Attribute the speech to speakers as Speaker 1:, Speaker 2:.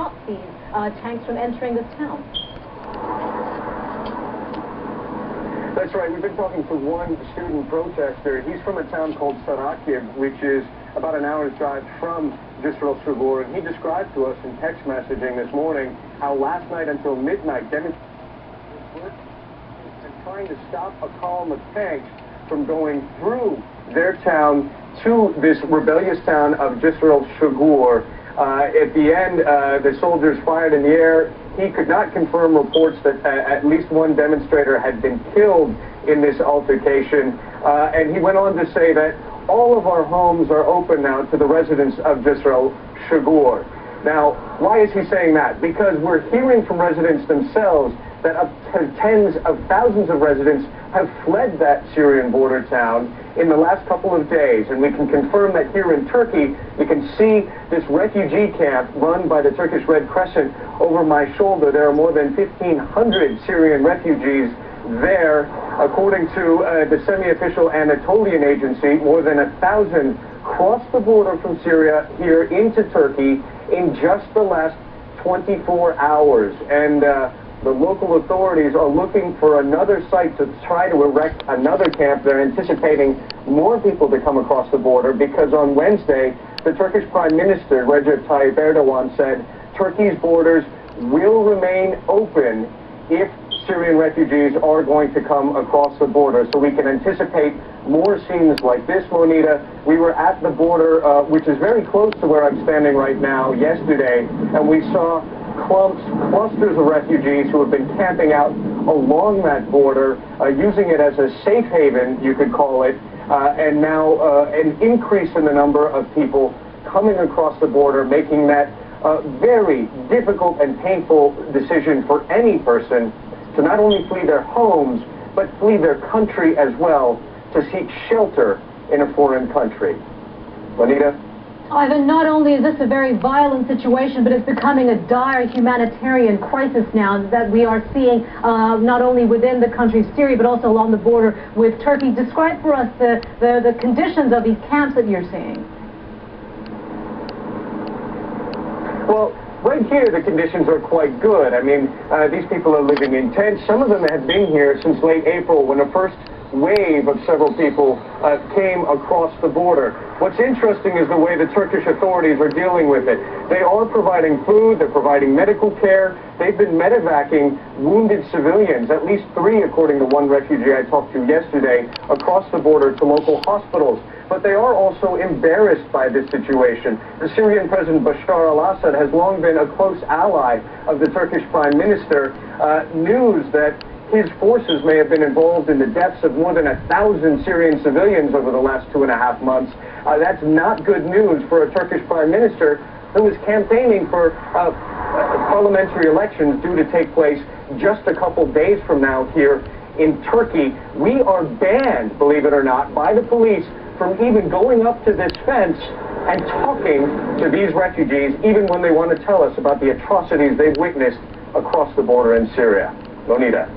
Speaker 1: stop these tanks from entering this town?
Speaker 2: That's right. We've been talking to one student protester. He's from a town called Syria, which is about an hour's drive from Jisr al-Shughur, and he described to us in text messaging this morning how last night until midnight demonstrators were trying to stop a column of tanks from going through their town to this rebellious town of Jisr al-Shughur. At the end, the soldiers fired in the air. He could not confirm reports that at least one demonstrator had been killed in this altercation. And he went on to say that all of our homes are open now to the residents of Jisr al-Shughur. Now, why is he saying that? Because we're hearing from residents themselves that up to tens of thousands of residents have fled that Syrian border town in the last couple of days. And we can confirm that here in Turkey, you can see this refugee camp run by the Turkish Red Crescent over my shoulder. There are more than 1,500 Syrian refugees there. According to the semi-official Anatolian agency, more than 1,000 crossed the border from Syria here into Turkey in just the last 24 hours. And the local authorities are looking for another site to try to erect another camp. They're anticipating more people to come across the border because on Wednesday, the Turkish Prime Minister, Recep Tayyip Erdogan, said Turkey's borders will remain open if Syrian refugees are going to come across the border. So we can anticipate more scenes like this, Monita. We were at the border, which is very close to where I'm standing right now, yesterday, and we saw clusters of refugees who have been camping out along that border, using it as a safe haven, you could call it, and now an increase in the number of people coming across the border, making that a very difficult and painful decision for any person to not only flee their homes, but flee their country as well, to seek shelter in a foreign country. Juanita?
Speaker 1: Ivan, not only is this a very violent situation, but it's becoming a dire humanitarian crisis now that we are seeing not only within the country of Syria, but also along the border with Turkey. Describe for us the conditions of these camps that you're seeing.
Speaker 2: Well, right here, the conditions are quite good. I mean, these people are living in tents. Some of them have been here since late April when the first wave of several people came across the border. What's interesting is the way the Turkish authorities are dealing with it. They are providing food, they're providing medical care, they've been medevacing wounded civilians, at least 3, according to one refugee I talked to yesterday, across the border to local hospitals. But they are also embarrassed by this situation. The Syrian President Bashar al-Assad has long been a close ally of the Turkish Prime Minister. News that his forces may have been involved in the deaths of more than 1,000 Syrian civilians over the last 2.5 months. That's not good news for a Turkish Prime Minister who is campaigning for parliamentary elections due to take place just a couple days from now here in Turkey. We are banned, believe it or not, by the police from even going up to this fence and talking to these refugees, even when they want to tell us about the atrocities they've witnessed across the border in Syria. Bonita.